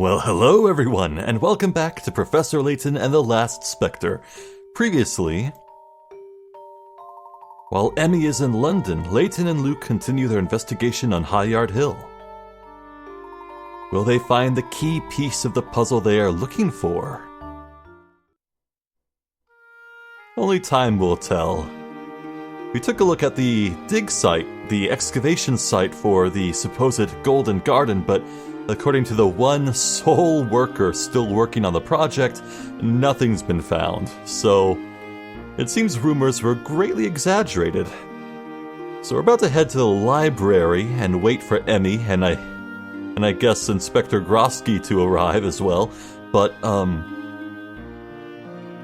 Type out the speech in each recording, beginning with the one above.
Well, hello everyone, and welcome back to Professor Layton and the Last Specter. Previously, while Emmy is in London, Layton and Luke continue their investigation on High Yard Hill. Will they find the key piece of the puzzle they are looking for? Only time will tell. We took a look at the dig site, the excavation site for the supposed Golden Garden, but according to the one sole worker still working on the project, nothing's been found. So, it seems rumors were greatly exaggerated. So we're about to head to the library and wait for Emmy and I guess Inspector Grosky to arrive as well. But,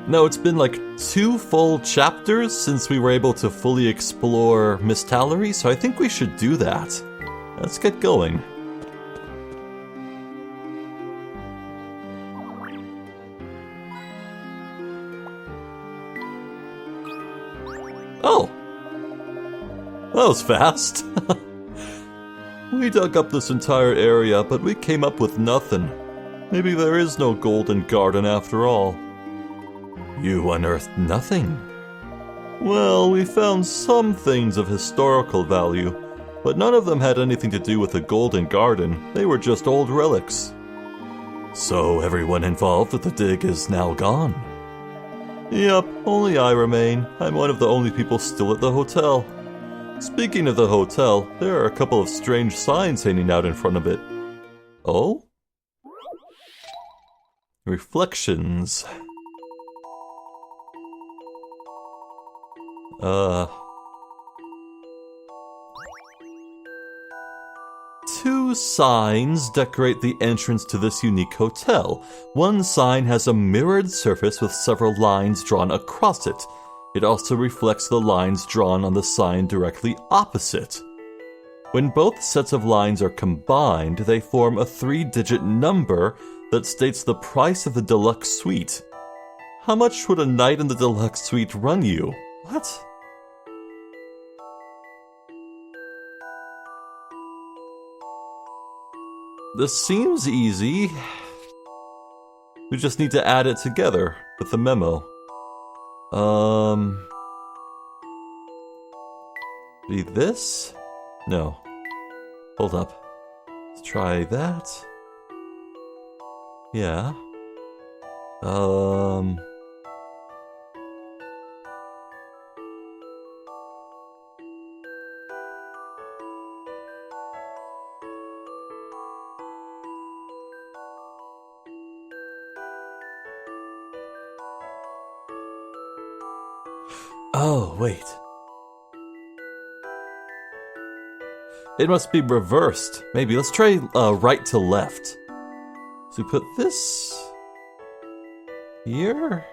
no, it's been like 2 full chapters since we were able to fully explore Miss Tallery, so I think we should do that. Let's get going. Oh! That was fast. We dug up this entire area, but we came up with nothing. Maybe there is no Golden Garden after all. You unearthed nothing? Well, we found some things of historical value, but none of them had anything to do with the Golden Garden. They were just old relics. So everyone involved with the dig is now gone? Yep, only I remain. I'm one of the only people still at the hotel. Speaking of the hotel, there are a couple of strange signs hanging out in front of it. Oh? Reflections. Two signs decorate the entrance to this unique hotel. One sign has a mirrored surface with several lines drawn across it. It also reflects the lines drawn on the sign directly opposite. When both sets of lines are combined, they form a 3-digit number that states the price of the deluxe suite. How much would a night in the deluxe suite run you? What? This seems easy. We just need to add it together with the memo. Be this? No. Hold up. Let's try that. Yeah. Oh, wait. It must be reversed. Maybe. Let's try right to left. So we put this here?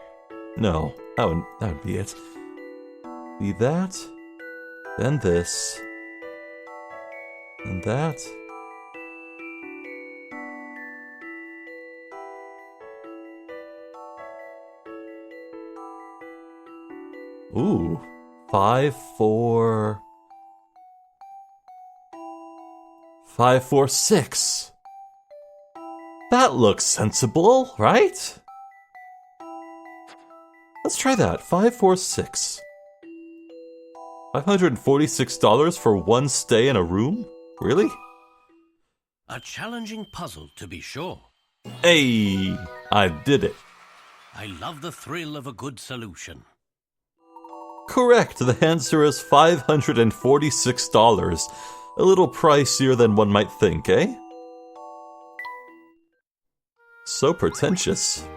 No, that would be it. Be that, then this, and that. Ooh, 5, 4... 5, 4, 6. That looks sensible, right? Let's try that. 5, 4, 6. $546 for one stay in a room? Really? A challenging puzzle, to be sure. Hey, I did it. I love the thrill of a good solution. Correct, the answer is $546. A little pricier than one might think, eh? So pretentious.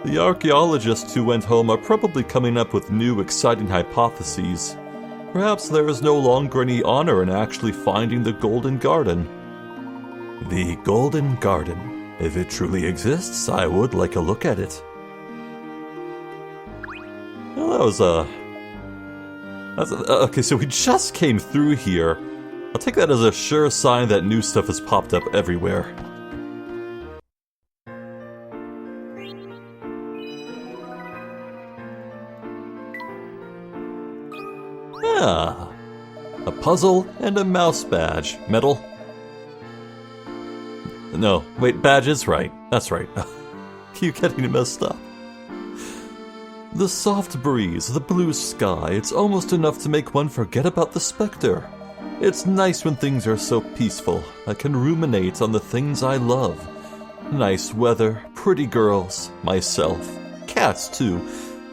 The archaeologists who went home are probably coming up with new, exciting hypotheses. Perhaps there is no longer any honor in actually finding the Golden Garden. The Golden Garden. If it truly exists, I would like a look at it. Well, that was okay, so we just came through here. I'll take that as a sure sign that new stuff has popped up everywhere. Ah, a puzzle and a mouse badge. Metal. No, wait, Badge is right. That's right. Keep getting it messed up. The soft breeze, the blue sky, it's almost enough to make one forget about the Specter. It's nice when things are so peaceful. I can ruminate on the things I love. Nice weather, pretty girls, myself, cats too.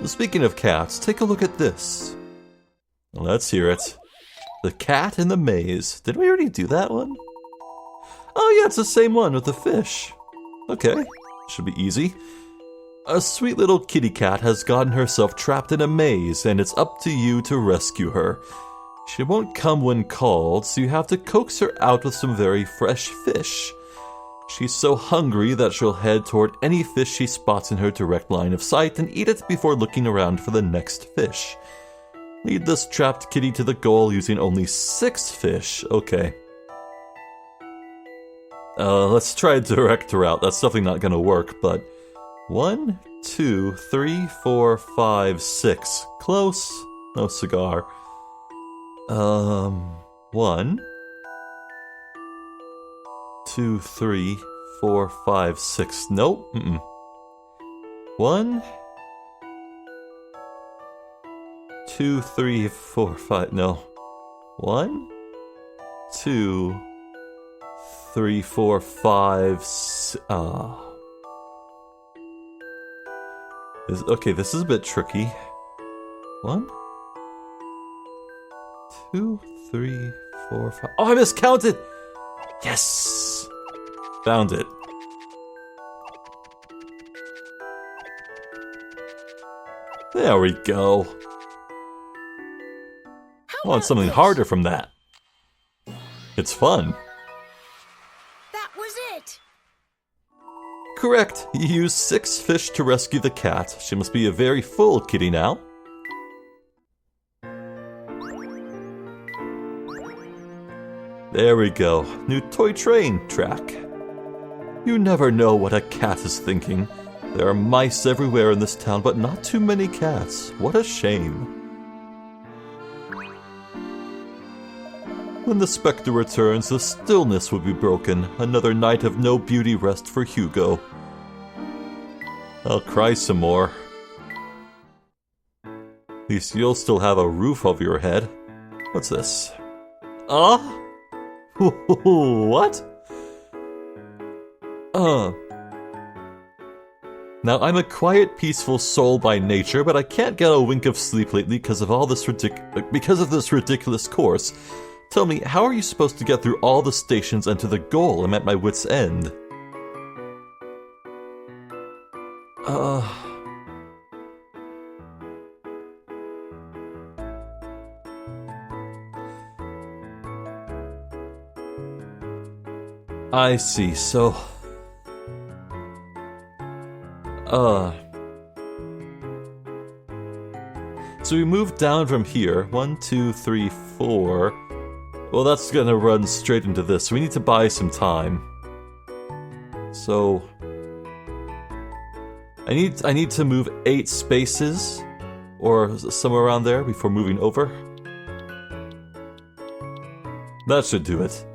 Speaking of cats, take a look at this. Let's hear it. The cat in the maze. Did we already do that one? Oh yeah, it's the same one with the fish. Okay, should be easy. A sweet little kitty cat has gotten herself trapped in a maze, and it's up to you to rescue her. She won't come when called, so you have to coax her out with some very fresh fish. She's so hungry that she'll head toward any fish she spots in her direct line of sight and eat it before looking around for the next fish. Lead this trapped kitty to the goal using only 6 fish. Okay. Let's try a direct route. That's definitely not gonna work, but 1, 2, 3, 4, 5, 6. Close. No cigar. 1, 2, 3, 4, 5, 6. Nope. 1, 2, 3, 4, 5. No. 1, 2, 3, 4, 5. Okay, this is a bit tricky. 1, 2, 3, 4, 5. Oh, I miscounted! Yes! Found it. There we go. I want something harder from that. It's fun. That was it! Correct. You use 6 fish to rescue the cat. She must be a very full kitty now. There we go. New toy train track. You never know what a cat is thinking. There are mice everywhere in this town, but not too many cats. What a shame. When the Specter returns, the stillness will be broken. Another night of no beauty rest for Hugo. I'll cry some more. At least you'll still have a roof over your head. What's this? What? Now, I'm a quiet, peaceful soul by nature, but I can't get a wink of sleep lately because of this ridiculous course. Tell me, how are you supposed to get through all the stations and to the goal? I'm at my wit's end. I see, so we moved down from here. 1, 2, 3, 4. Well, that's gonna run straight into this, so we need to buy some time. So I need to move 8 spaces or somewhere around there before moving over. That should do it.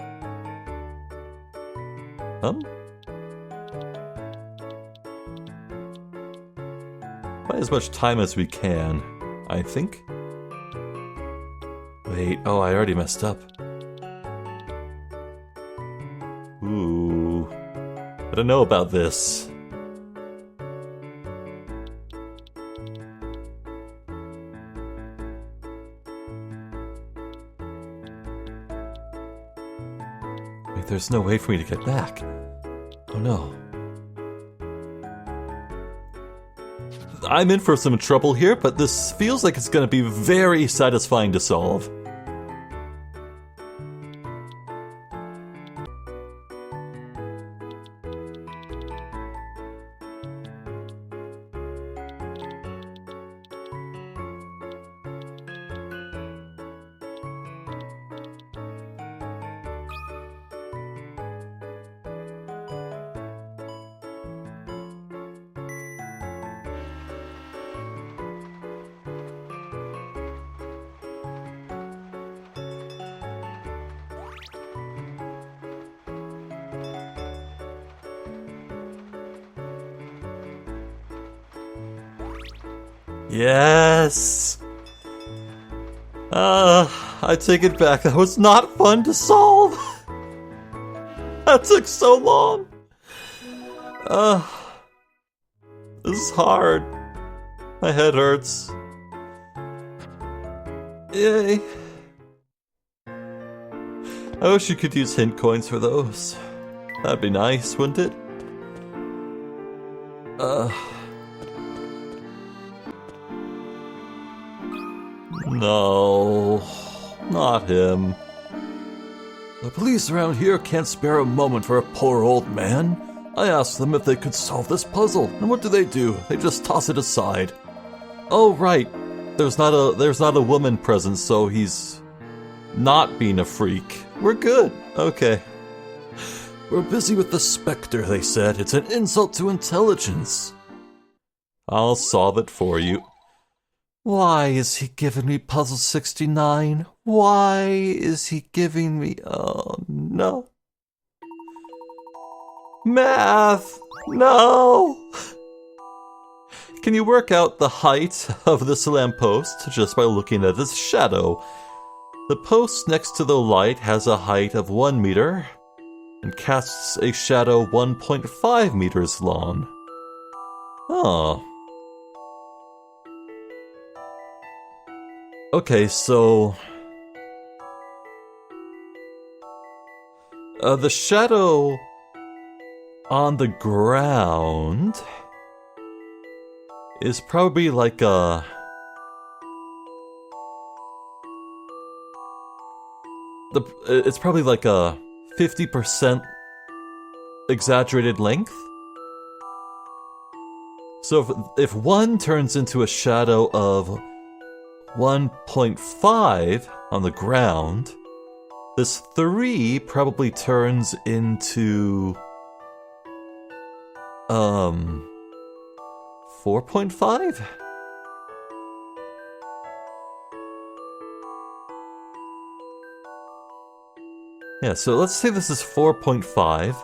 Buy as much time as we can, I think. Wait, oh, I already messed up. Ooh. I don't know about this. Wait, there's no way for me to get back. Oh no. I'm in for some trouble here, but this feels like it's gonna be very satisfying to solve. Yes! I take it back. That was not fun to solve. That took so long. This is hard. My head hurts. Yay. I wish you could use hint coins for those. That'd be nice, wouldn't it? No, not him. The police around here can't spare a moment for a poor old man. I asked them if they could solve this puzzle, and what do? They just toss it aside. Oh, right. There's not a woman present, so he's not being a freak. We're good. Okay. We're busy with the Specter, they said. It's an insult to intelligence. I'll solve it for you. Why is he giving me puzzle 69? Why is he giving me... Oh, no. Math! No! Can you work out the height of this lamppost just by looking at its shadow? The post next to the light has a height of 1 meter and casts a shadow 1.5 meters long. Oh. Okay, so... the shadow on the ground is probably like a... It's probably like a 50% exaggerated length. So if 1 turns into a shadow of 1.5 on the ground, this 3 probably turns into 4.5? Yeah, so let's say this is 4.5,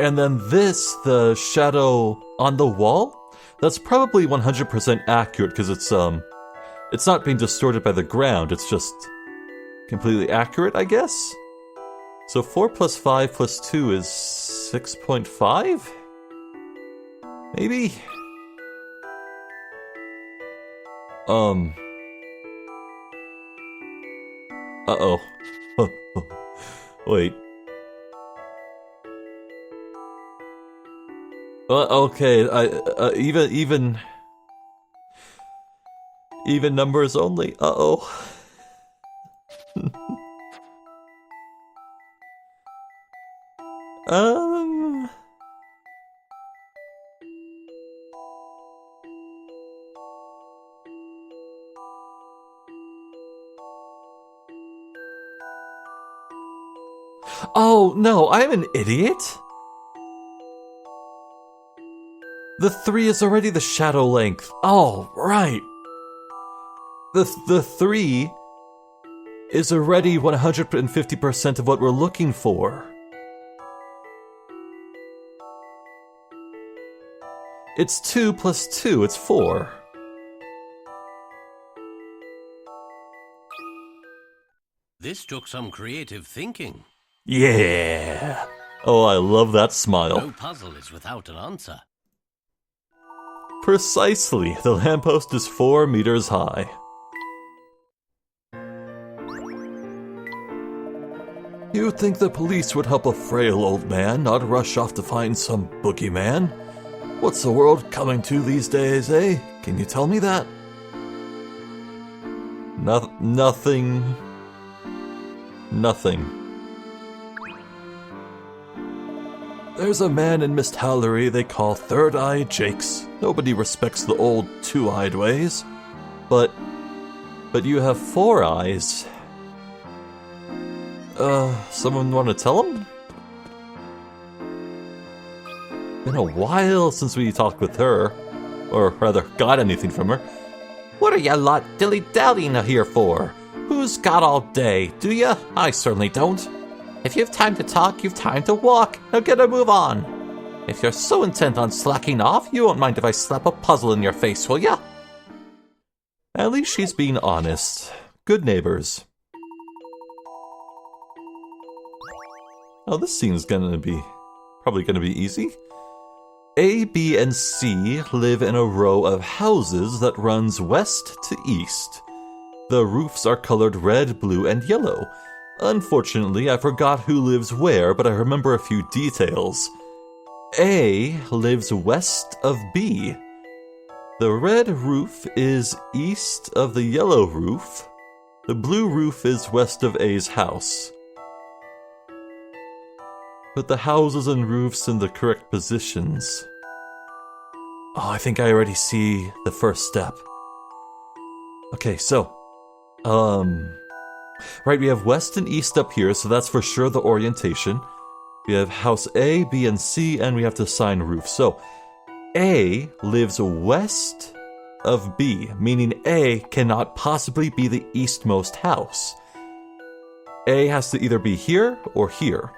and then this, the shadow on the wall, that's probably 100% accurate because it's not being distorted by the ground, it's just completely accurate, I guess? So 4 plus 5 plus 2 is 6.5? Maybe? Uh-oh. Wait. Okay, even numbers only. Uh-oh. Oh, no, I'm an idiot. The 3 is already the shadow length. Oh, right. The 3 is already 150% of what we're looking for. It's 2 plus 2, it's 4. This took some creative thinking. Yeah! Oh, I love that smile. No puzzle is without an answer. Precisely. The lamppost is 4 meters high. You'd think the police would help a frail old man, not rush off to find some boogeyman. What's the world coming to these days, eh? Can you tell me that? Nothing. There's a man in Mist Hallery they call Third-Eyed Jakes. Nobody respects the old two-eyed ways. But you have 4 eyes. Someone want to tell him? Been a while since we talked with her. Or rather, got anything from her. What are ya lot dilly-dallying here for? Who's got all day, do ya? I certainly don't. If you have time to talk, you've time to walk. Now get a move on. If you're so intent on slacking off, you won't mind if I slap a puzzle in your face, will ya? At least she's being honest. Good neighbors. Oh, this scene's probably gonna be easy. A, B, and C live in a row of houses that runs west to east. The roofs are colored red, blue, and yellow. Unfortunately, I forgot who lives where, but I remember a few details. A lives west of B. The red roof is east of the yellow roof. The blue roof is west of A's house. Put the houses and roofs in the correct positions. Oh, I think I already see the first step. Okay, so, right, we have west and east up here, so that's for sure the orientation. We have house A, B, and C, and we have to assign roof. So, A lives west of B, meaning A cannot possibly be the eastmost house. A has to either be here or here.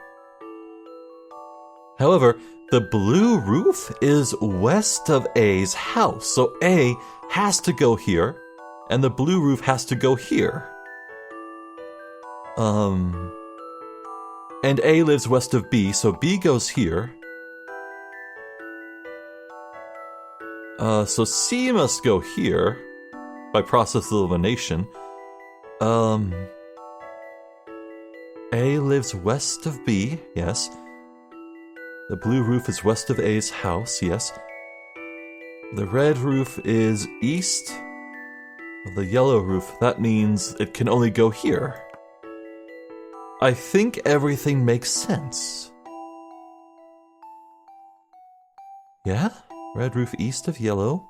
However, the blue roof is west of A's house, so A has to go here, and the blue roof has to go here. And A lives west of B, so B goes here. So C must go here, by process of elimination. A lives west of B, yes. The blue roof is west of A's house, yes. The red roof is east of the yellow roof. That means it can only go here. I think everything makes sense. Yeah? Red roof east of yellow.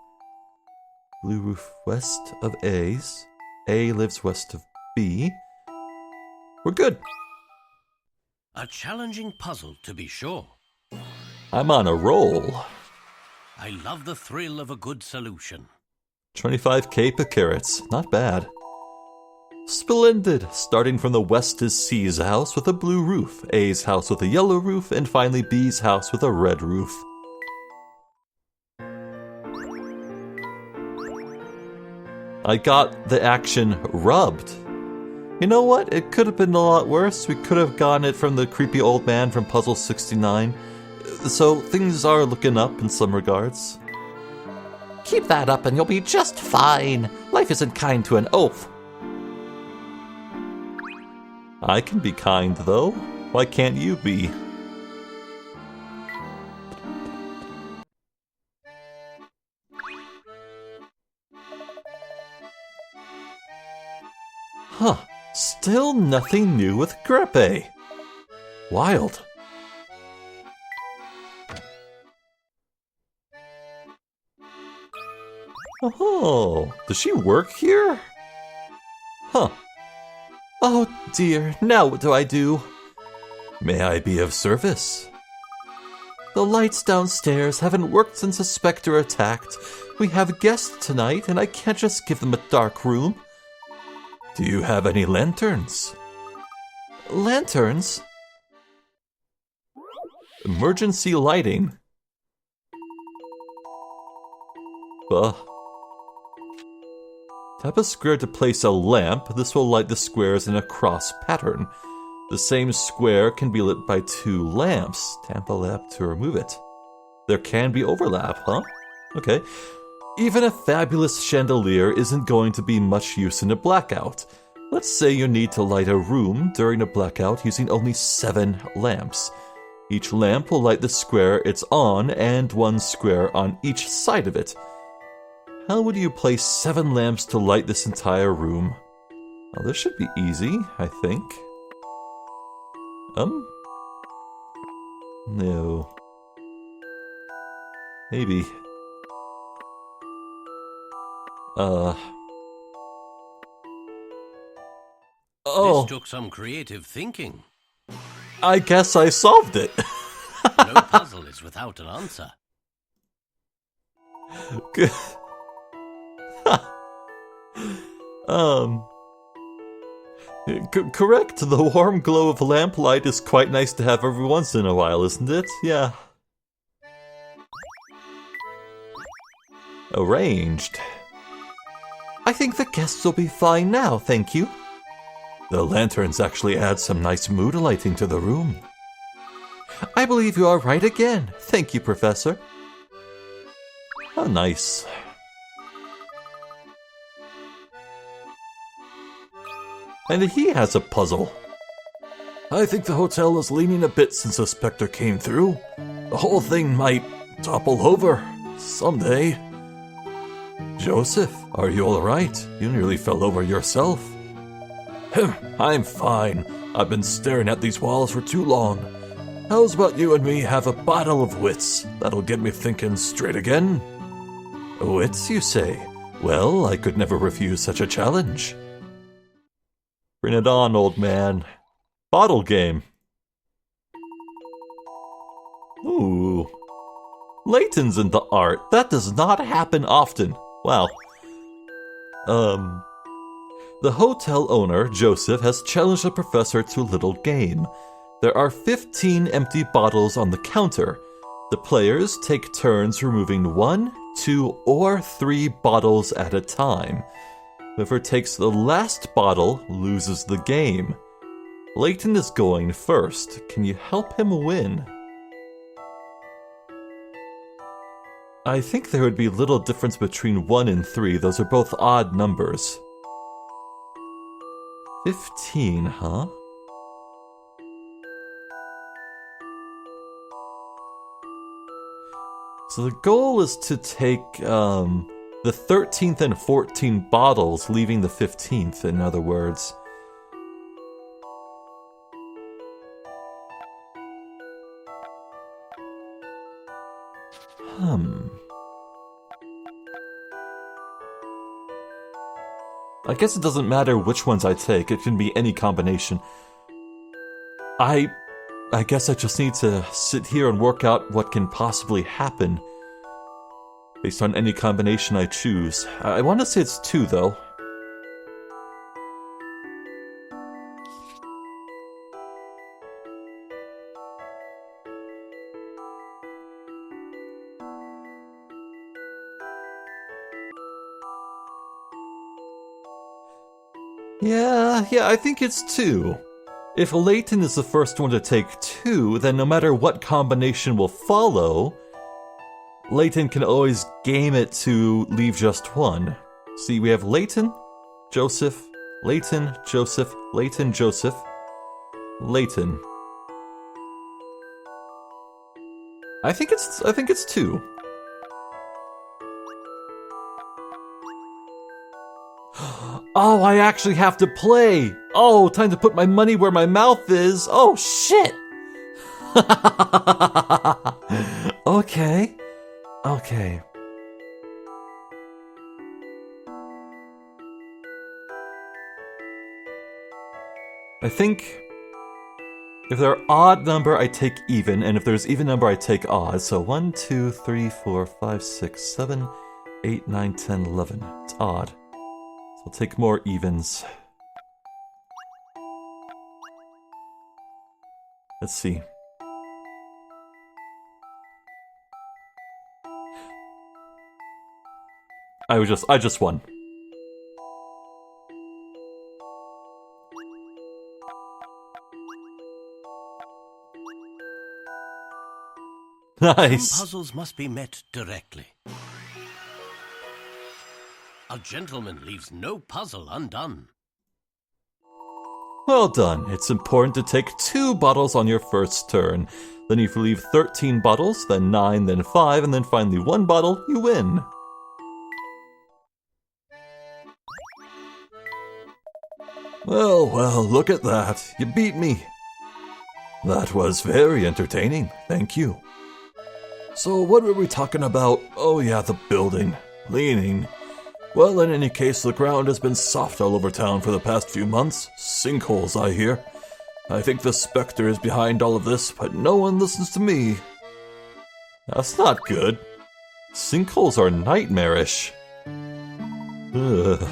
Blue roof west of A's. A lives west of B. We're good. A challenging puzzle, to be sure. I'm on a roll. I love the thrill of a good solution. 25k per carrots. Not bad. Splendid! Starting from the west is C's house with a blue roof, A's house with a yellow roof, and finally B's house with a red roof. I got the action rubbed. You know what? It could have been a lot worse. We could have gotten it from the creepy old man from Puzzle 69. So things are looking up in some regards. Keep that up and you'll be just fine. Life isn't kind to an oaf. I can be kind, though. Why can't you be? Huh. Still nothing new with Grepe. Wild. Oh, does she work here? Huh. Oh dear, now what do I do? May I be of service? The lights downstairs haven't worked since the Specter attacked. We have guests tonight, and I can't just give them a dark room. Do you have any lanterns? Lanterns? Emergency lighting. Tap a square to place a lamp. This will light the squares in a cross pattern. The same square can be lit by 2 lamps. Tap a lamp to remove it. There can be overlap, huh? Okay. Even a fabulous chandelier isn't going to be much use in a blackout. Let's say you need to light a room during a blackout using only 7 lamps. Each lamp will light the square it's on and 1 square on each side of it. How would you place 7 lamps to light this entire room? Well, this should be easy, I think. No. Maybe. Oh. This took some creative thinking. I guess I solved it. No puzzle is without an answer. Good. Correct. The warm glow of lamplight is quite nice to have every once in a while, isn't it? Yeah. Arranged. I think the guests will be fine now, thank you. The lanterns actually add some nice mood lighting to the room. I believe you are right again. Thank you, Professor. How nice. And he has a puzzle. I think the hotel is leaning a bit since the Specter came through. The whole thing might topple over someday. Joseph, are you alright? You nearly fell over yourself. I'm fine. I've been staring at these walls for too long. How's about you and me have a battle of wits? That'll get me thinking straight again. Wits, you say? Well, I could never refuse such a challenge. Bring it on, old man. Bottle game. Ooh. Layton's into art. That does not happen often. Wow. The hotel owner, Joseph, has challenged the professor to a little game. There are 15 empty bottles on the counter. The players take turns removing 1, 2, or 3 bottles at a time. Whoever takes the last bottle loses the game. Layton is going first. Can you help him win? I think there would be little difference between 1 and 3. Those are both odd numbers. 15, huh? So the goal is to take the 13th and 14th bottles, leaving the 15th, in other words. I guess it doesn't matter which ones I take. It can be any combination. I guess I just need to sit here and work out what can possibly happen based on any combination I choose. I want to say it's 2, though. Yeah, I think it's 2. If Layton is the first one to take 2, then no matter what combination will follow, Layton can always game it to leave just 1. See, we have Layton, Joseph, Layton, Joseph, Layton, Joseph, Layton. I think it's 2. Oh, I actually have to play! Oh, time to put my money where my mouth is! Oh, shit! Okay. I think if they're odd number, I take even, and if there's even number, I take odd. So 1, 2, 3, 4, 5, 6, 7, 8, 9, 10, 11. It's odd. So I'll take more evens. Let's see. I just won. Nice. Some puzzles must be met directly. A gentleman leaves no puzzle undone. Well done. It's important to take 2 bottles on your first turn. Then if you leave 13 bottles, then 9, then 5, and then finally 1 bottle, you win. Well, look at that. You beat me. That was very entertaining. Thank you. So what were we talking about? Oh yeah, the building. Leaning. Well, in any case, the ground has been soft all over town for the past few months. Sinkholes, I hear. I think the Specter is behind all of this, but no one listens to me. That's not good. Sinkholes are nightmarish. Ugh.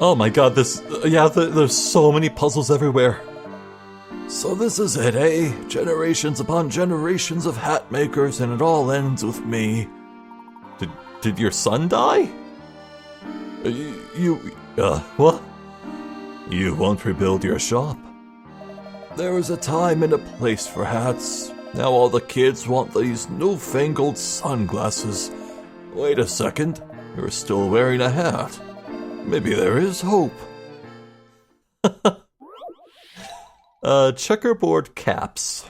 Oh my god, there's so many puzzles everywhere. So this is it, eh? Generations upon generations of hat makers, and it all ends with me. Did your son die? What? You won't rebuild your shop? There was a time and a place for hats. Now all the kids want these newfangled sunglasses. Wait a second, you're still wearing a hat. Maybe there is hope. Checkerboard caps.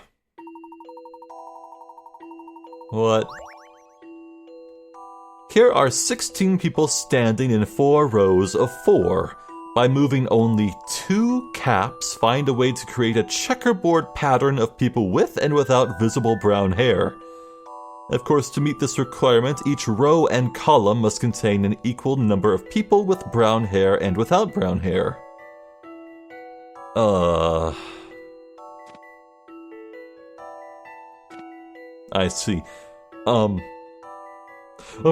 What? Here are 16 people standing in 4 rows of 4. By moving only 2 caps, find a way to create a checkerboard pattern of people with and without visible brown hair. Of course, to meet this requirement, each row and column must contain an equal number of people with brown hair and without brown hair. I see. Well,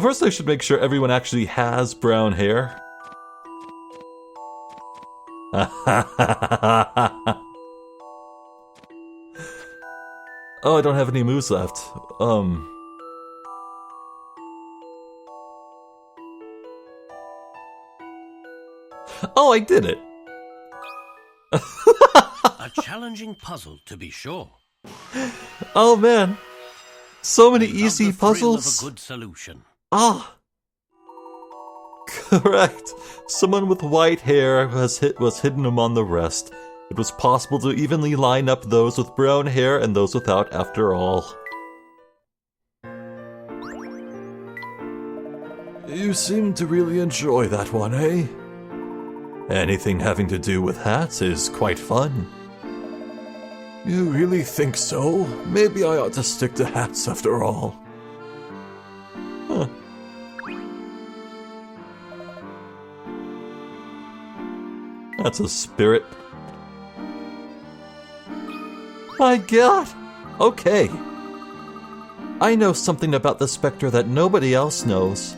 first I should make sure everyone actually has brown hair. Oh, I don't have any moves left. Oh, I did it! A challenging puzzle, to be sure. Oh man, so many I love easy the thrill puzzles. of a good solution. Ah, correct. Someone with white hair was hidden among the rest. It was possible to evenly line up those with brown hair and those without after all. You seem to really enjoy that one, eh? Anything having to do with hats is quite fun. You really think so? Maybe I ought to stick to hats after all. Huh. That's a spirit. My god! Okay. I know something about the Specter that nobody else knows.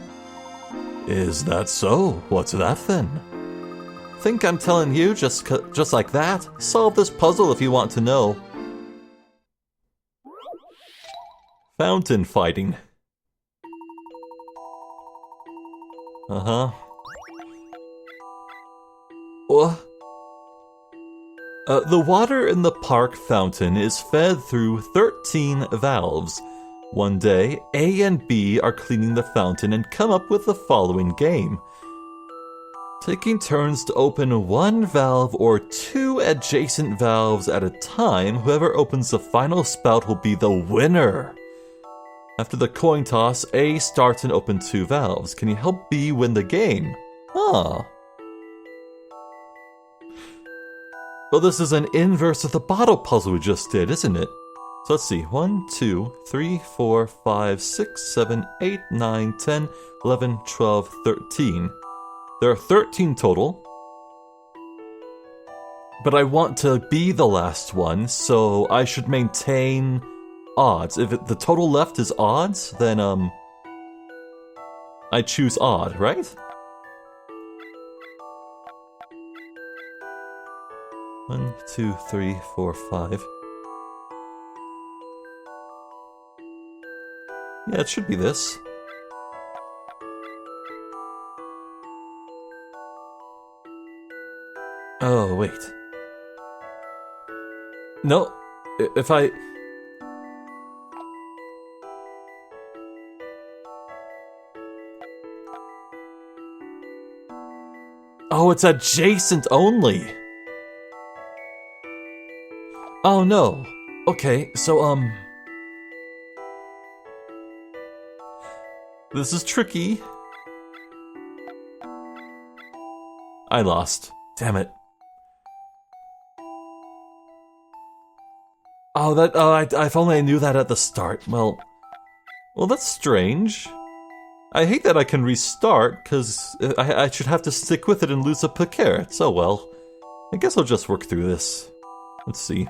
Is that so? What's that then? Think I'm telling you just like that? Solve this puzzle if you want to know. Fountain fighting. Uh-huh. What? The water in the park fountain is fed through 13 valves. One day, A and B are cleaning the fountain and come up with the following game. Taking turns to open one valve or 2 adjacent valves at a time, whoever opens the final spout will be the winner. After the coin toss, A starts and opens 2 valves. Can you help B win the game? Ah. Well, this is an inverse of the bottle puzzle we just did, isn't it? So let's see. 1, 2, 3, 4, 5, 6, 7, 8, 9, 10, 11, 12, 13. There are 13 total. But I want to be the last one, so I should maintain odds. If the total left is odds, then I choose odd, right? One, 2, 3, 4, 5. Yeah, it should be this. Oh, wait. No, if I... Oh, it's adjacent only. Oh, no. Okay, so, this is tricky. I lost. Damn it. Oh, if only I knew that at the start. Well, that's strange. I hate that I can restart, because I should have to stick with it and lose a carrot. So well. I guess I'll just work through this. Let's see.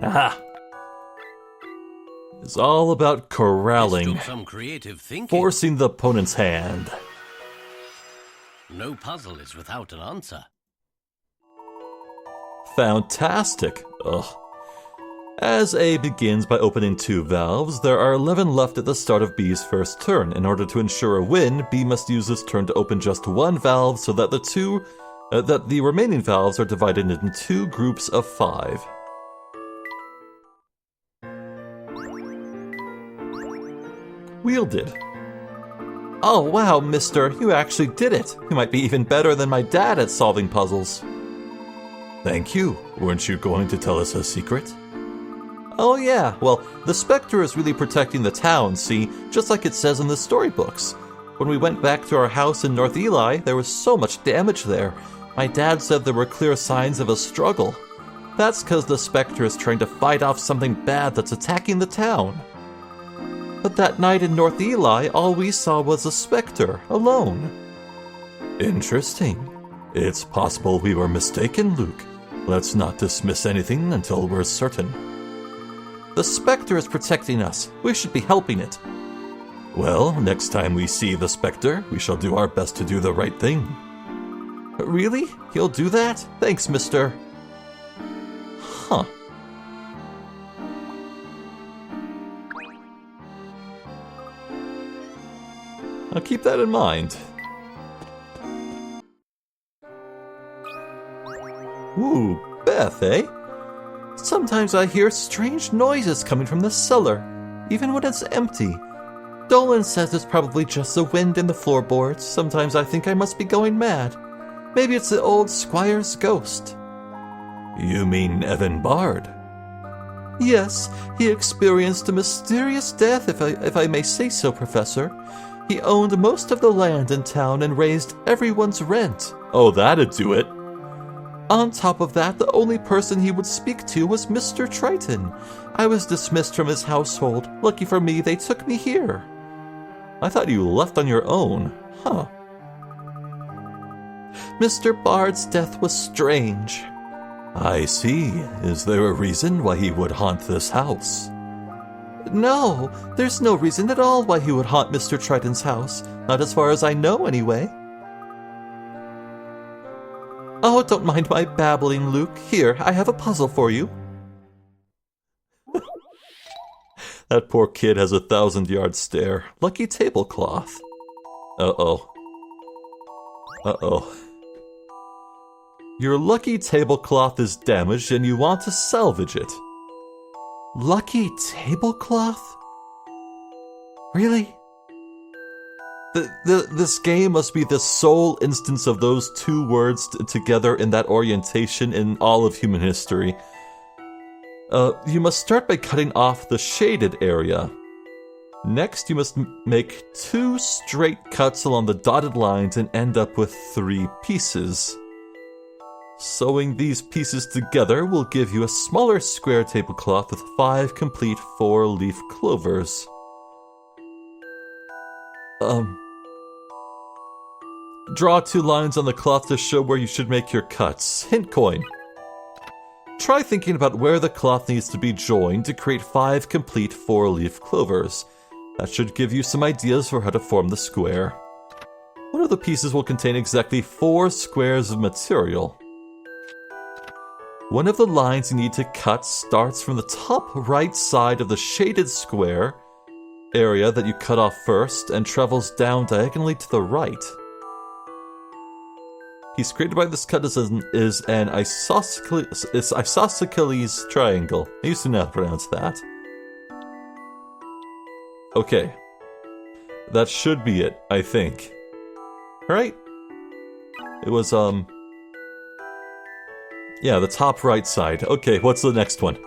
Aha! It's all about corralling, This took some creative thinking. forcing the opponent's hand. No puzzle is without an answer. Fantastic. Ugh. As A begins by opening 2 valves, there are 11 left at the start of B's first turn. In order to ensure a win, B must use this turn to open just 1 valve so that the remaining valves are divided into 2 groups of 5. Wielded. Oh wow, mister, you actually did it. You might be even better than my dad at solving puzzles. Thank you. Weren't you going to tell us a secret? Oh yeah, well, the Specter is really protecting the town, see, just like it says in the storybooks. When we went back to our house in North Eli, there was so much damage there. My dad said there were clear signs of a struggle. That's because the Specter is trying to fight off something bad that's attacking the town. But that night in North Eli, all we saw was a Specter, alone. Interesting. It's possible we were mistaken, Luke. Let's not dismiss anything until we're certain. The Specter is protecting us. We should be helping it. Well, next time we see the Specter, we shall do our best to do the right thing. Really? You'll do that? Thanks, mister. Huh. I'll keep that in mind. Ooh, Beth, eh? Sometimes I hear strange noises coming from the cellar, even when it's empty. Dolan says it's probably just the wind in the floorboards. Sometimes I think I must be going mad. Maybe it's the old squire's ghost. You mean Evan Bard? Yes, he experienced a mysterious death, if I may say so, Professor. He owned most of the land in town and raised everyone's rent. Oh, that'd do it. On top of that, the only person he would speak to was Mr. Triton. I was dismissed from his household. Lucky for me, they took me here. I thought you left on your own. Huh. Mr. Bard's death was strange. I see. Is there a reason why he would haunt this house? No, there's no reason at all why he would haunt Mr. Triton's house. Not as far as I know, anyway. Oh, don't mind my babbling, Luke. Here, I have a puzzle for you. That poor kid has a 1,000-yard stare. Lucky tablecloth. Uh-oh. Uh-oh. Your lucky tablecloth is damaged and you want to salvage it. Lucky tablecloth? Really? This game must be the sole instance of those 2 words together in that orientation in all of human history. You must start by cutting off the shaded area. Next, you must make 2 straight cuts along the dotted lines and end up with 3 pieces. Sewing these pieces together will give you a smaller square tablecloth with 5 complete 4-leaf clovers. Draw 2 lines on the cloth to show where you should make your cuts. Hint coin. Try thinking about where the cloth needs to be joined to create 5 complete 4-leaf clovers. That should give you some ideas for how to form the square. One of the pieces will contain exactly 4 squares of material. One of the lines you need to cut starts from the top right side of the shaded square area that you cut off first and travels down diagonally to the right. Piece created by this cut is an isosceles triangle. I used to know how to pronounce that. Okay. That should be it, I think. Right? It was, yeah, the top right side. Okay, what's the next one?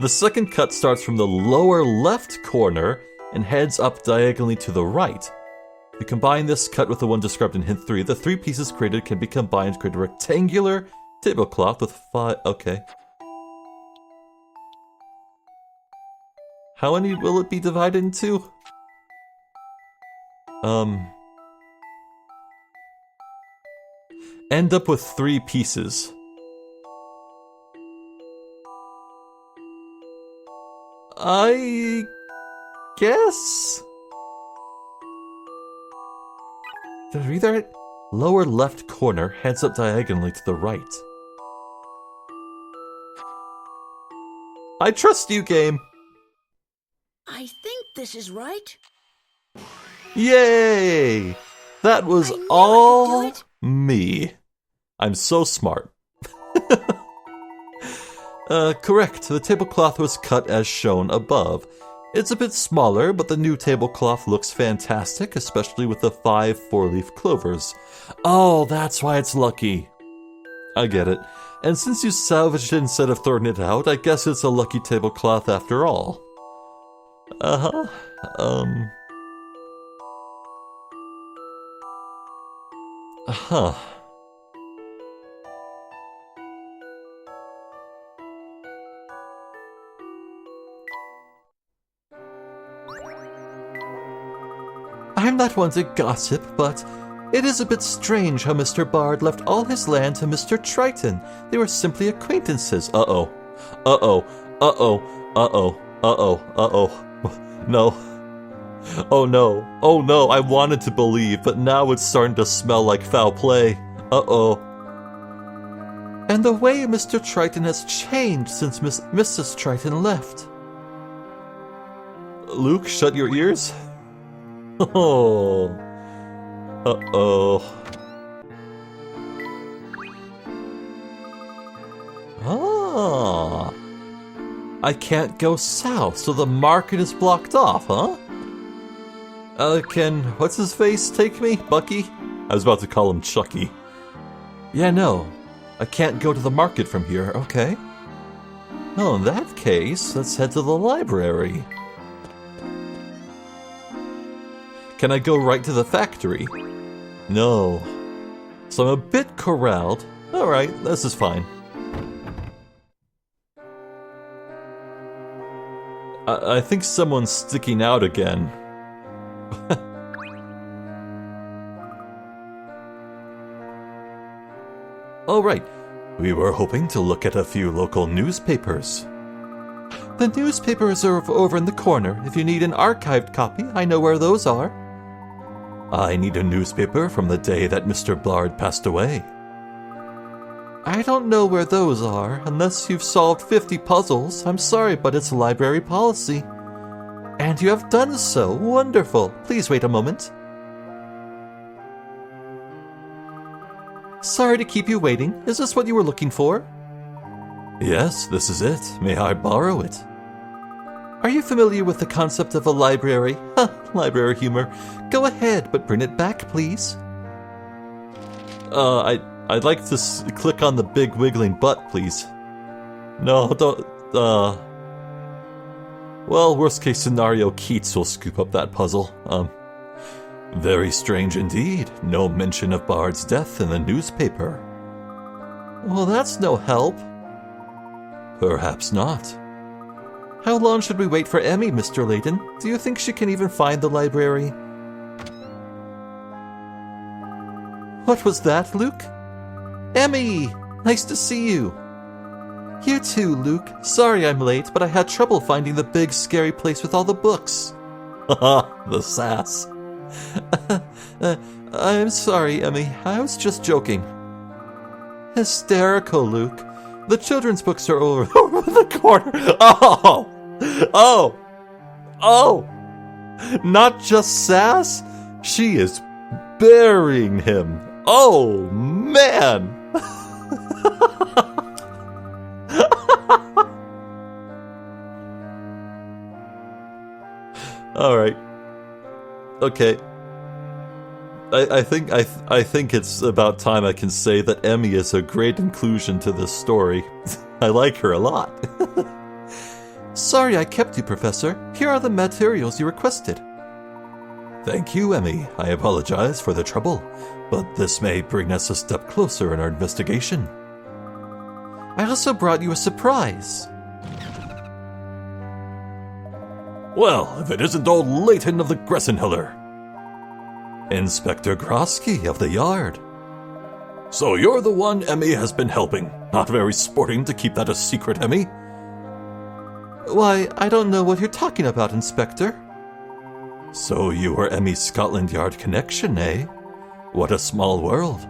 The second cut starts from the lower left corner and heads up diagonally to the right. If you combine this cut with the one described in Hint 3, the 3 pieces created can be combined to create a rectangular tablecloth with 5... Okay. How many will it be divided into? End up with 3 pieces. I guess? Did I read that right? Lower left corner heads up diagonally to the right. I trust you, game. I think this is right. Yay! That was I knew I could all do it. me. I'm so smart. Correct. The tablecloth was cut as shown above. It's a bit smaller, but the new tablecloth looks fantastic, especially with the 5 4-leaf clovers. Oh, that's why it's lucky. I get it. And since you salvaged it instead of throwing it out, I guess it's a lucky tablecloth after all. Uh-huh. Huh. I'm not one to gossip, but it is a bit strange how Mr. Bard left all his land to Mr. Triton. They were simply acquaintances. Uh-oh. Uh-oh. Uh-oh. Uh-oh. Uh-oh. Uh-oh. No. Oh no. Oh no, I wanted to believe, but now it's starting to smell like foul play. Uh-oh. And the way Mr. Triton has changed since Mrs. Triton left. Luke, shut your ears. Oh. Uh-oh. Ah. I can't go south, so the market is blocked off, huh? Can what's-his-face take me? Bucky? I was about to call him Chucky. Yeah, no. I can't go to the market from here, okay. Well, in that case, let's head to the library. Can I go right to the factory? No. So I'm a bit corralled. Alright, this is fine. I think someone's sticking out again. Alright, we were hoping to look at a few local newspapers. The newspapers are over in the corner. If you need an archived copy, I know where those are. I need a newspaper from the day that Mr. Bard passed away. I don't know where those are, unless you've solved 50 puzzles. I'm sorry, but it's library policy. And you have done so. Wonderful. Please wait a moment. Sorry to keep you waiting. Is this what you were looking for? Yes, this is it. May I borrow it? Are you familiar with the concept of a library? Library humor. Go ahead, but bring it back, please. I'd like to click on the big wiggling butt, please. No, don't, Well, worst case scenario, Keats will scoop up that puzzle. Very strange indeed. No mention of Bard's death in the newspaper. Well, that's no help. Perhaps not. How long should we wait for Emmy, Mr. Layton? Do you think she can even find the library? What was that, Luke? Emmy! Nice to see you. You too, Luke. Sorry I'm late, but I had trouble finding the big, scary place with all the books. Haha, the sass. I'm sorry, Emmy. I was just joking. Hysterical, Luke. The children's books are over the corner. Oh! Oh! Oh! Not just sass? She is burying him. Oh, man! Alright. Okay. I think it's about time I can say that Emmy is a great inclusion to this story. I like her a lot. Sorry I kept you, Professor. Here are the materials you requested. Thank you, Emmy. I apologize for the trouble, but this may bring us a step closer in our investigation. I also brought you a surprise. Well, if it isn't old Layton of the Gressenhiller. Inspector Grosky of the Yard. So you're the one Emmy has been helping. Not very sporting to keep that a secret, Emmy. Why, I don't know what you're talking about, Inspector. So you were Emmy's Scotland Yard connection, eh? What a small world.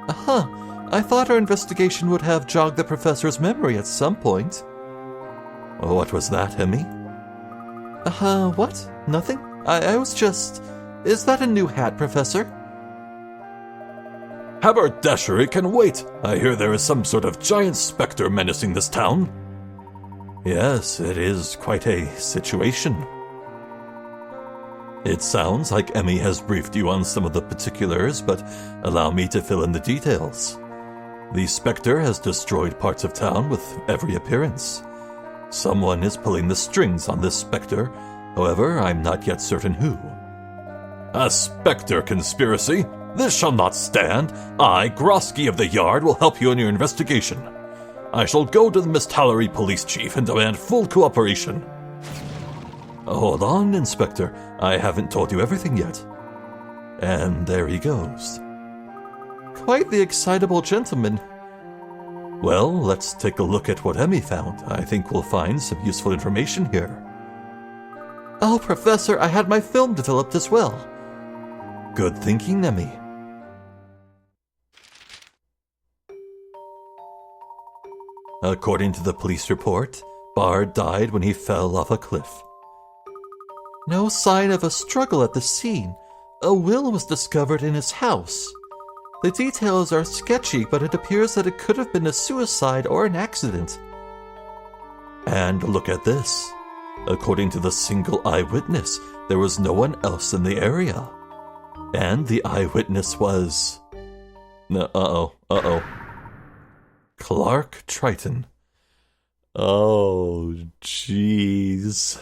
Uh-huh. I thought our investigation would have jogged the professor's memory at some point. What was that, Emmy? What? Nothing? I was just... Is that a new hat, Professor? Haberdashery can wait. I hear there is some sort of giant specter menacing this town. Yes, it is quite a situation. It sounds like Emmy has briefed you on some of the particulars, but allow me to fill in the details. The Specter has destroyed parts of town with every appearance. Someone is pulling the strings on this Specter, however, I'm not yet certain who. A Specter conspiracy? This shall not stand. I, Grosky of the Yard, will help you in your investigation. I shall go to the Miss Tallery police chief and demand full cooperation. Hold on, Inspector. I haven't told you everything yet. And there he goes. Quite the excitable gentleman. Well, let's take a look at what Emmy found. I think we'll find some useful information here. Oh, Professor, I had my film developed as well. Good thinking, Emmy. According to the police report, Bard died when he fell off a cliff. No sign of a struggle at the scene. A will was discovered in his house. The details are sketchy, but it appears that it could have been a suicide or an accident. And look at this. According to the single eyewitness, there was no one else in the area. And the eyewitness was... Clark Triton. Oh, jeez.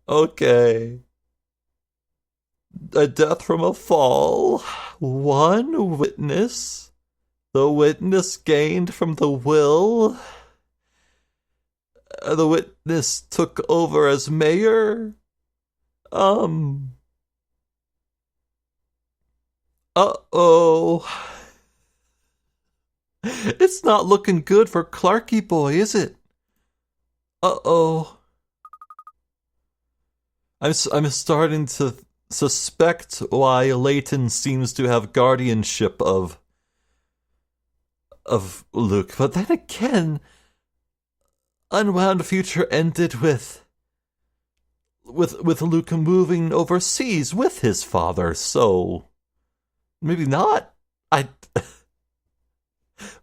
Okay. A death from a fall. One witness. The witness gained from the will. The witness took over as mayor. Uh-oh. It's not looking good for Clarky boy, is it? Uh-oh. I'm starting to suspect why Layton seems to have guardianship of Luke, but then again, Unwound Future ended with Luke moving overseas with his father, so maybe not.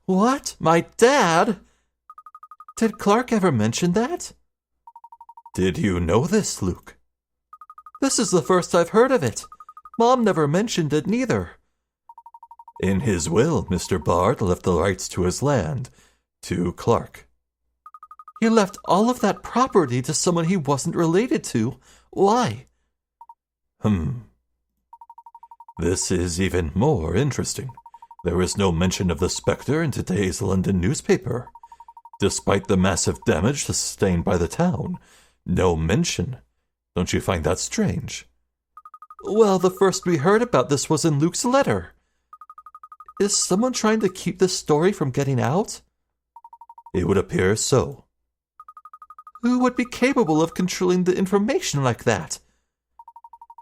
What? My dad? Did Clark ever mention that? Did you know this, Luke? This is the first I've heard of it. Mom never mentioned it neither. In his will, Mr. Bard left the rights to his land to Clark. He left all of that property to someone he wasn't related to. Why? This is even more interesting. There is no mention of the Spectre in today's London newspaper. Despite the massive damage sustained by the town, no mention. Don't you find that strange? Well, the first we heard about this was in Luke's letter. Is someone trying to keep this story from getting out? It would appear so. Who would be capable of controlling the information like that?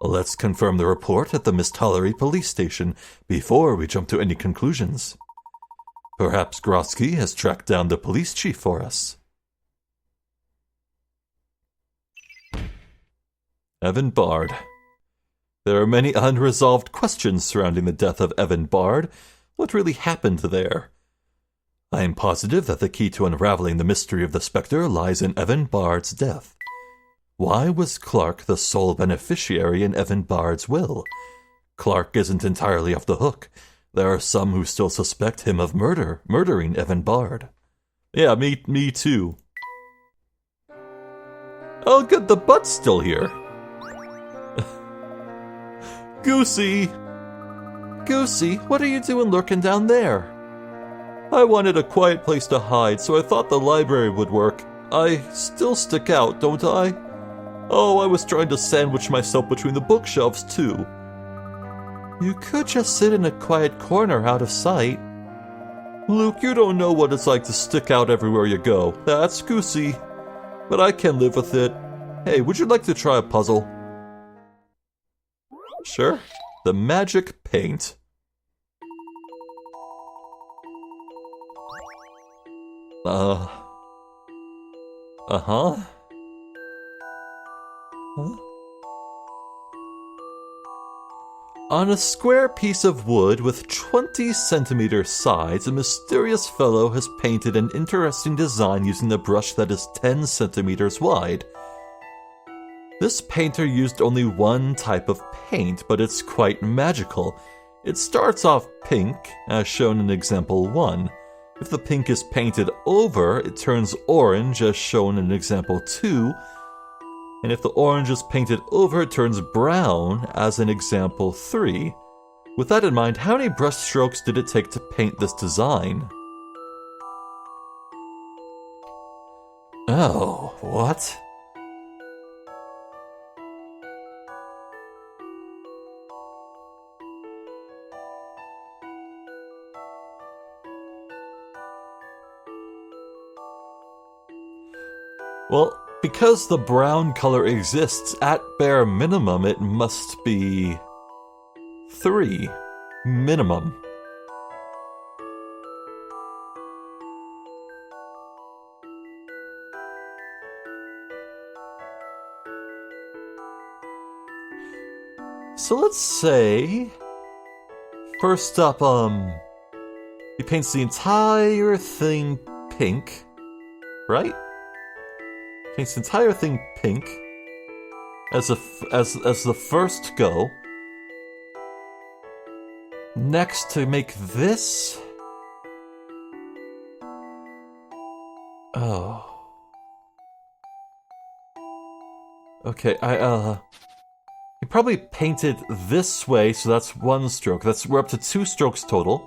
Let's confirm the report at the Miss Tallery police station before we jump to any conclusions. Perhaps Grosky has tracked down the police chief for us. Evan Bard. There are many unresolved questions surrounding the death of Evan Bard. What really happened there? I am positive that the key to unraveling the mystery of the Spectre lies in Evan Bard's death. Why was Clark the sole beneficiary in Evan Bard's will? Clark isn't entirely off the hook. There are some who still suspect him of murdering Evan Bard. Yeah, me too. Oh good, the butt's still here. Goosey! Goosey, what are you doing lurking down there? I wanted a quiet place to hide, so I thought the library would work. I still stick out, don't I? Oh, I was trying to sandwich myself between the bookshelves, too. You could just sit in a quiet corner out of sight. Luke, you don't know what it's like to stick out everywhere you go. That's goosey. But I can live with it. Hey, would you like to try a puzzle? Sure. The magic paint. Uh-huh. Huh? On a square piece of wood with 20-centimeter sides, a mysterious fellow has painted an interesting design using a brush that is 10 centimeters wide. This painter used only one type of paint, but it's quite magical. It starts off pink, as shown in example 1. If the pink is painted over, it turns orange, as shown in example 2. And if the orange is painted over, it turns brown, as in example 3. With that in mind, how many brush strokes did it take to paint this design? Oh, what? Well, because the brown color exists, at bare minimum, it must be 3. Minimum. So let's say, first up, he paints the entire thing pink, right? Paints the entire thing pink as the first go. Next, to make this. Oh. Okay, he probably painted this way, so that's 1 stroke. We're up to 2 strokes total.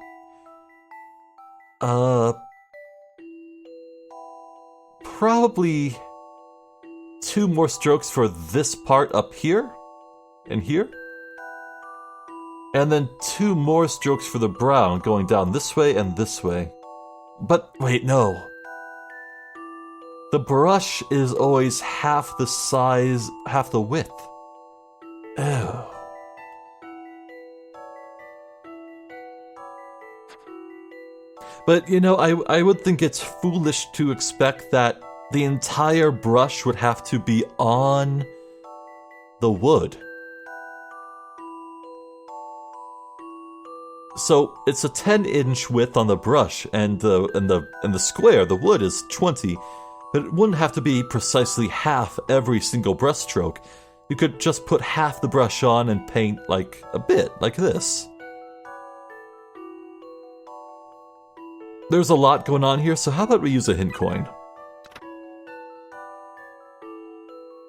Probably 2 more strokes for this part up here and here. And then 2 more strokes for the brown going down this way and this way. But wait, no. The brush is always half the size, half the width. Oh. But, you know, I would think it's foolish to expect that the entire brush would have to be on the wood. So it's a 10-inch width on the brush, and the square, the wood, is 20, but it wouldn't have to be precisely half every single brush stroke. You could just put half the brush on and paint like a bit, like this. There's a lot going on here, so how about we use a hint coin?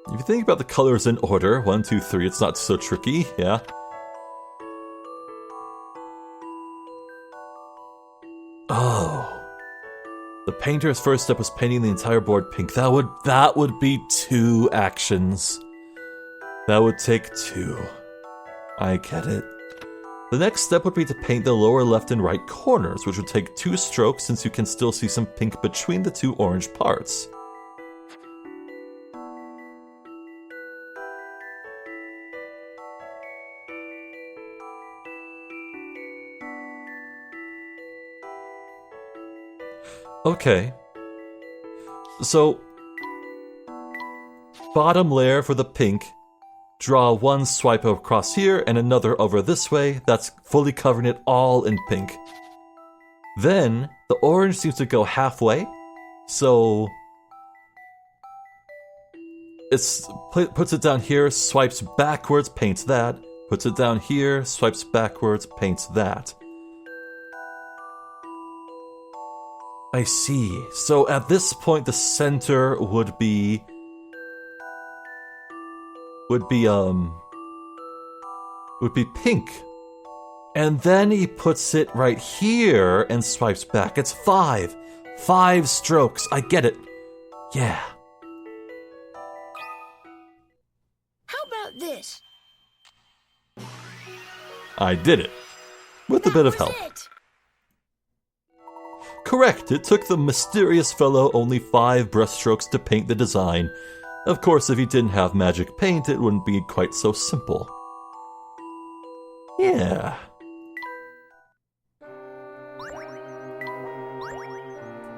If you think about the colors in order, 1, 2, 3, it's not so tricky, yeah? Oh. The painter's first step was painting the entire board pink. That would be 2 actions. That would take 2. I get it. The next step would be to paint the lower left and right corners, which would take 2 strokes since you can still see some pink between the 2 orange parts. Okay. So, bottom layer for the pink, draw 1 swipe across here and another over this way. That's fully covering it all in pink. Then, the orange seems to go halfway, so puts it down here, swipes backwards, paints that, puts it down here, swipes backwards, paints that. I see. So at this point, the center would be pink. And then he puts it right here and swipes back. It's 5. 5 strokes. I get it. Yeah. How about this? I did it. With a bit of help. It. correct. It took the mysterious fellow only 5 brushstrokes to paint the design. Of course, if he didn't have magic paint, it wouldn't be quite so simple. Yeah.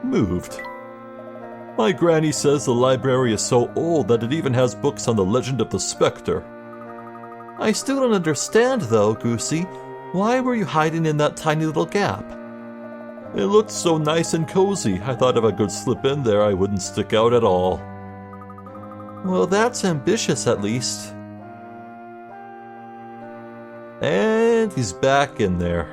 Moved. My granny says the library is so old that it even has books on the legend of the Specter. I still don't understand, though, Goosey. Why were you hiding in that tiny little gap? It looked so nice and cozy. I thought if I could slip in there, I wouldn't stick out at all. Well, that's ambitious, at least. And he's back in there.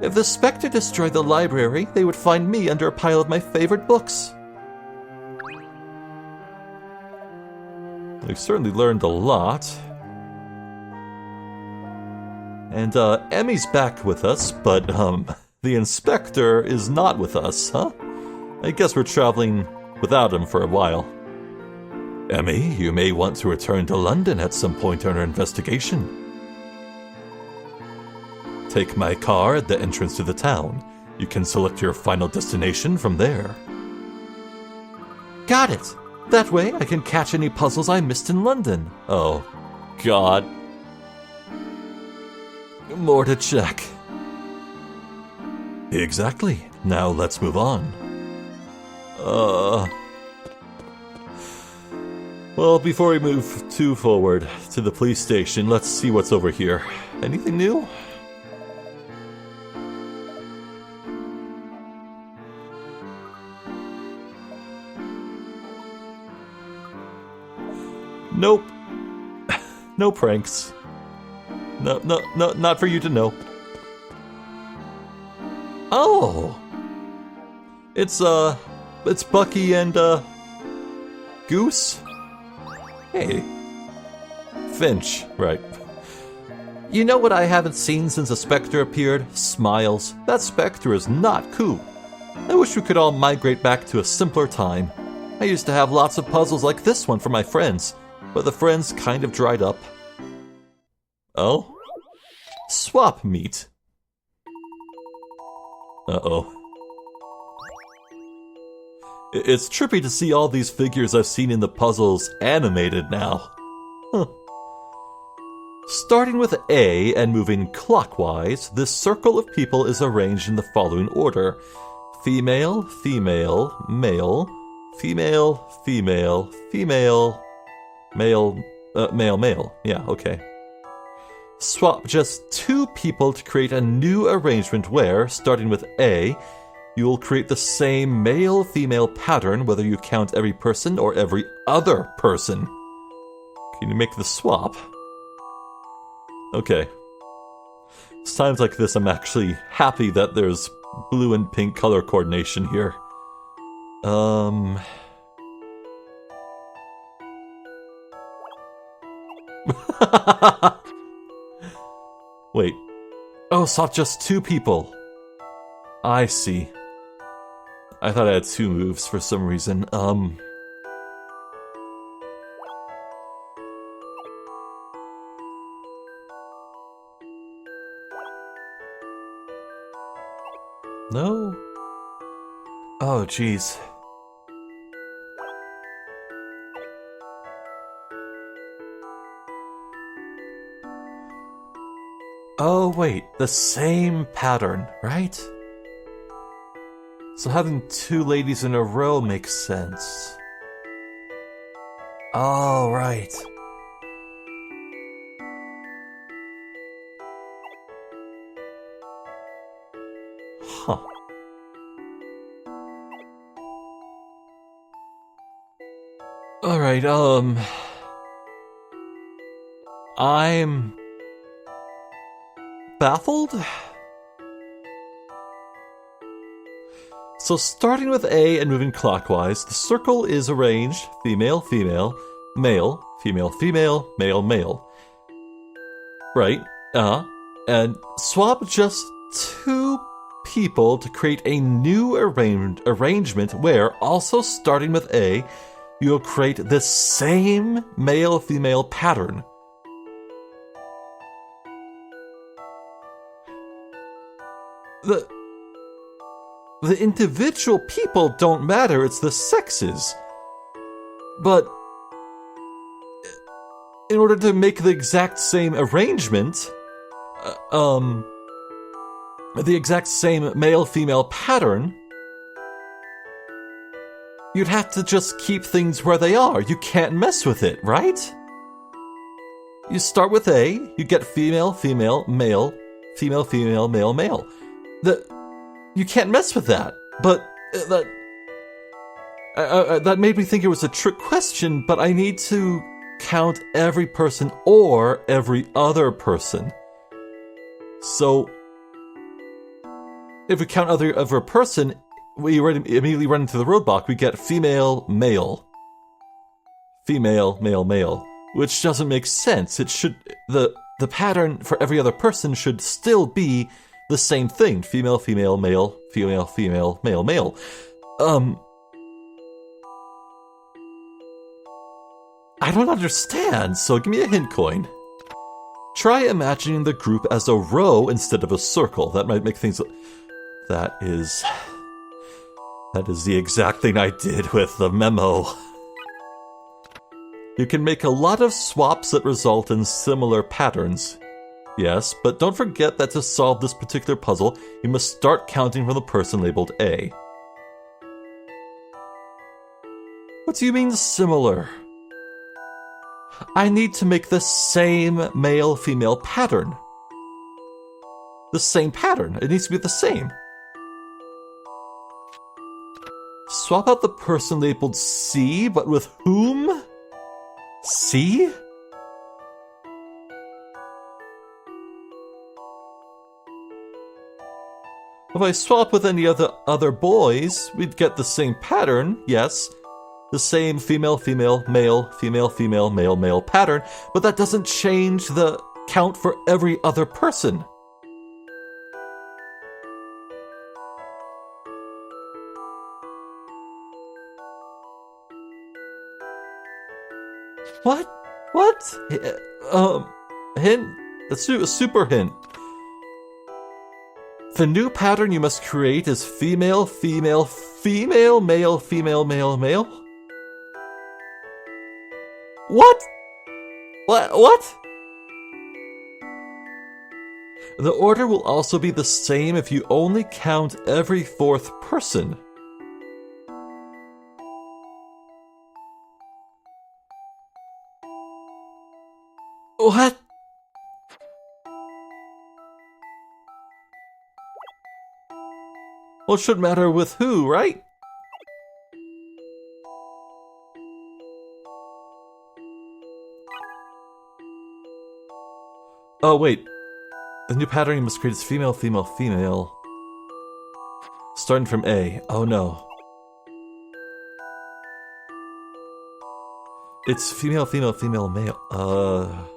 If the Specter destroyed the library, they would find me under a pile of my favorite books. We've certainly learned a lot. And, Emmy's back with us, but, the Inspector is not with us, huh? I guess we're traveling without him for a while. Emmy, you may want to return to London at some point on our investigation. Take my car at the entrance to the town. You can select your final destination from there. Got it! That way I can catch any puzzles I missed in London. Oh, God. More to check. Exactly. Now let's move on. Well, before we move too forward to the police station, let's see what's over here. Anything new? Nope. No pranks. No, not for you to know. Oh! It's Bucky and, Goose? Hey. Finch, right. You know what I haven't seen since the Specter appeared? Smiles. That Specter is not cool. I wish we could all migrate back to a simpler time. I used to have lots of puzzles like this one for my friends, but the friends kind of dried up. Oh? Swap meet. Uh-oh. It's trippy to see all these figures I've seen in the puzzles animated now. Huh. Starting with A and moving clockwise, this circle of people is arranged in the following order. Female, female, male, female, female, female, male, male. Yeah, okay. Swap just 2 people to create a new arrangement where, starting with A, you will create the same male-female pattern whether you count every person or every other person. Can you make the swap? Okay. Times like this, I'm actually happy that there's blue and pink color coordination here. Wait. Oh, swap just 2 people. I see. I thought I had 2 moves for some reason. No? Oh, jeez. Oh, wait. The same pattern, right? So having 2 ladies in a row makes sense. Oh, right. Huh. Alright, I'm baffled? So starting with A and moving clockwise, the circle is arranged female, female, male, female, female, male, male. Right, and swap just 2 people to create a new arrangement where, also starting with A, you'll create the same male-female pattern. The individual people don't matter, it's the sexes. But in order to make the exact same arrangement, the exact same male-female pattern, you'd have to just keep things where they are. You can't mess with it, right? You start with A, you get female, female, male, female, female, male, male. You can't mess with that. But that made me think it was a trick question, but I need to count every person or every other person. So, if we count every other person, we immediately run into the roadblock. We get female, male. Female, male, male. Which doesn't make sense. It should... The pattern for every other person should still be the same thing. Female, female, male, female, female, male, male. I don't understand, so give me a hint coin. Try imagining the group as a row instead of a circle. That might make things... That is the exact thing I did with the memo. You can make a lot of swaps that result in similar patterns. Yes, but don't forget that to solve this particular puzzle, you must start counting from the person labeled A. What do you mean similar? I need to make the same male-female pattern. The same pattern. It needs to be the same. Swap out the person labeled C, but with whom? C? If I swap with any of the other boys, we'd get the same pattern, yes. The same female, female, male, female, female, male, male pattern, but that doesn't change the count for every other person. What? What? Hint? A super hint. The new pattern you must create is female, female, female, male, female, male, male. What? What? The order will also be the same if you only count every fourth person. What? Well, it shouldn't matter with who, right? Oh, wait. The new pattern you must create is female, female, female. Starting from A. Oh, no. It's female, female, female, male.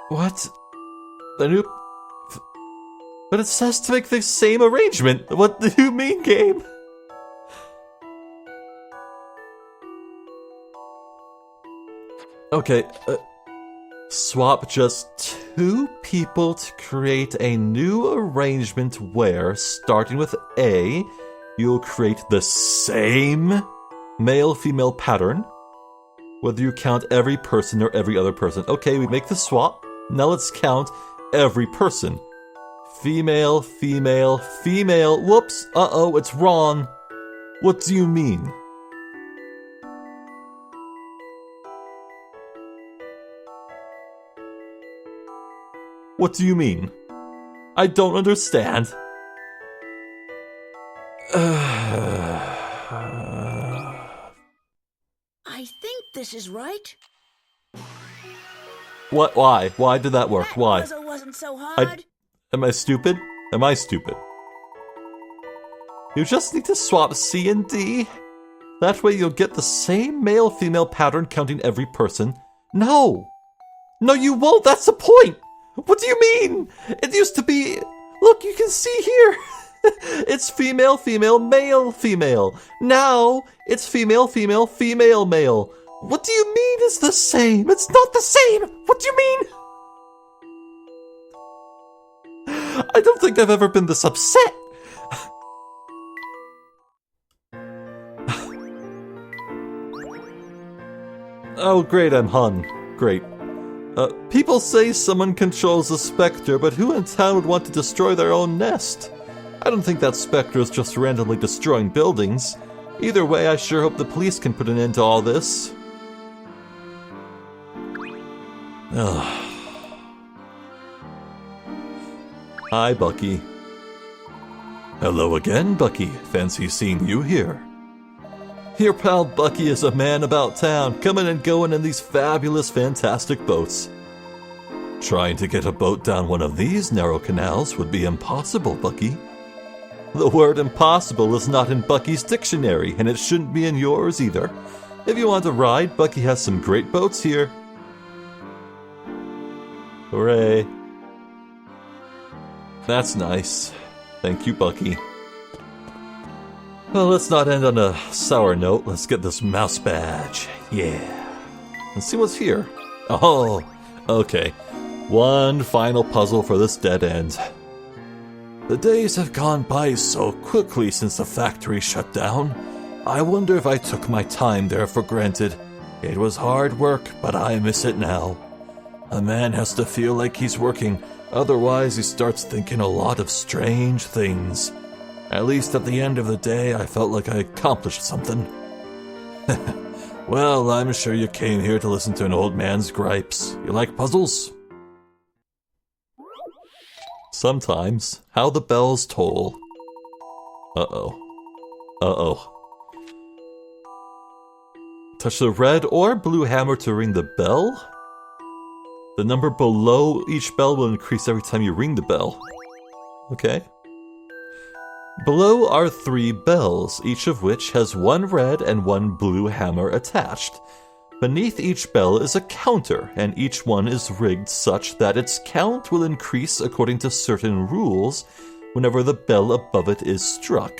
What? The new... But it says to make the same arrangement. What do you mean, game? Okay, swap just 2 people to create a new arrangement where, starting with A, you'll create the same male-female pattern, whether you count every person or every other person. Okay, we make the swap. Now let's count every person. Female, female, female. Whoops. Uh-oh, it's wrong. What do you mean? What do you mean? I don't understand. I think this is right. What? Why? Why did that work? Why? That puzzle wasn't so hard. Am I stupid? Am I stupid? You just need to swap C and D. That way you'll get the same male-female pattern counting every person. No! No, you won't! That's the point! What do you mean? It used to be... Look, you can see here! It's female, female, male, female. Now, it's female, female, female, male. What do you mean it's the same? It's not the same! What do you mean? I don't think I've ever been this upset. Oh, great, I'm Hun. Great. People say someone controls the Specter, but who in town would want to destroy their own nest? I don't think that Specter is just randomly destroying buildings. Either way, I sure hope the police can put an end to all this. Ugh. Hi, Bucky. Hello again, Bucky. Fancy seeing you here. Your pal Bucky is a man about town, coming and going in these fabulous, fantastic boats. Trying to get a boat down one of these narrow canals would be impossible, Bucky. The word impossible is not in Bucky's dictionary, and it shouldn't be in yours either. If you want to ride, Bucky has some great boats here. Hooray. That's nice. Thank you, Bucky. Well, let's not end on a sour note. Let's get this mouse badge. Yeah. Let's see what's here. Oh, okay. One final puzzle for this dead end. The days have gone by so quickly since the factory shut down. I wonder if I took my time there for granted. It was hard work, but I miss it now. A man has to feel like he's working, otherwise he starts thinking a lot of strange things. At least at the end of the day, I felt like I accomplished something. Well, I'm sure you came here to listen to an old man's gripes. You like puzzles? Sometimes. How the bells toll. Uh-oh. Uh-oh. Touch the red or blue hammer to ring the bell. The number below each bell will increase every time you ring the bell. Okay. Below are 3 bells, each of which has 1 red and 1 blue hammer attached. Beneath each bell is a counter, and each one is rigged such that its count will increase according to certain rules whenever the bell above it is struck.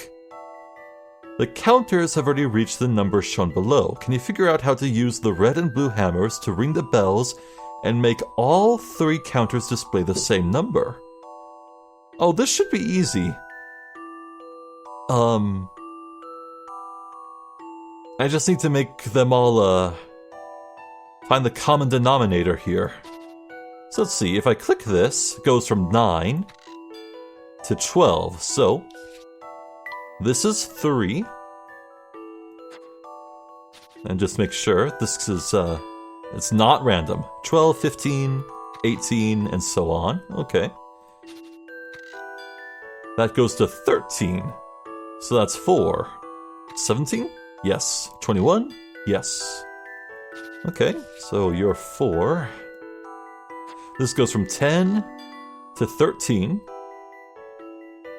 The counters have already reached the numbers shown below. Can you figure out how to use the red and blue hammers to ring the bells and make all 3 counters display the same number? Oh, this should be easy. I just need to make them all, find the common denominator here. So let's see, if I click this, it goes from 9 to 12, so this is 3. And just make sure this is, it's not random. 12, 15, 18, and so on. Okay. That goes to 13. So that's 4. 17? Yes. 21? Yes. Okay, so you're 4. This goes from 10 to 13.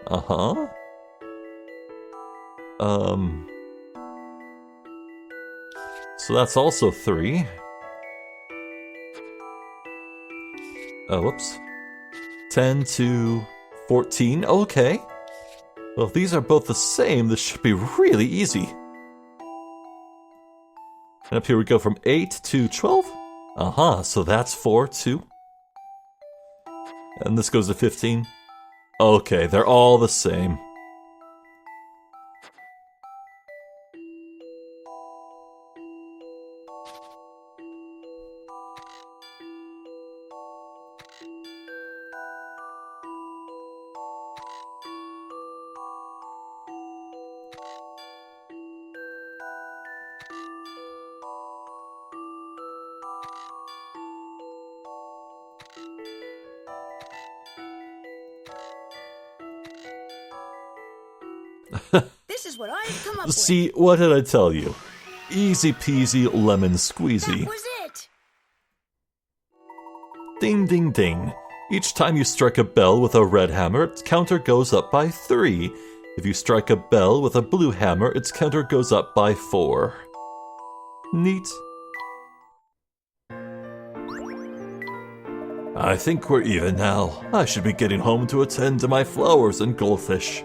Uh-huh. So that's also 3. Oh, whoops. 10 to 14. Okay. Well, if these are both the same, this should be really easy. And up here we go from 8 to 12. Uh-huh, so that's 4 too. And this goes to 15. Okay, they're all the same. This is what I've come up with. See, what did I tell you? Easy peasy lemon squeezy. That was it. Ding ding ding. Each time you strike a bell with a red hammer, its counter goes up by 3. If you strike a bell with a blue hammer, its counter goes up by 4. Neat. I think we're even now. I should be getting home to attend to my flowers and goldfish.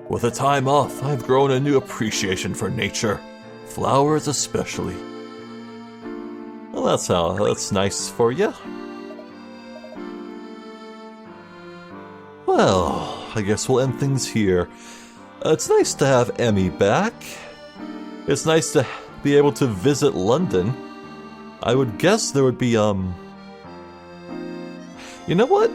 With the time off, I've grown a new appreciation for nature. Flowers especially. Well, that's nice for you. Well, I guess we'll end things here. It's nice to have Emmy back. It's nice to be able to visit London. I would guess there would be, You know what?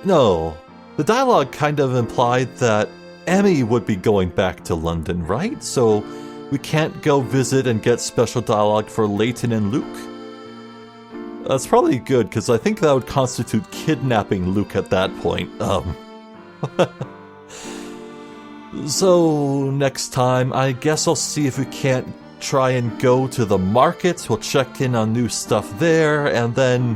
No. The dialogue kind of implied that Emmy would be going back to London, right? So we can't go visit and get special dialogue for Layton and Luke? That's probably good, because I think that would constitute kidnapping Luke at that point. So, next time, I guess I'll see if we can't try and go to the market. We'll check in on new stuff there, and then...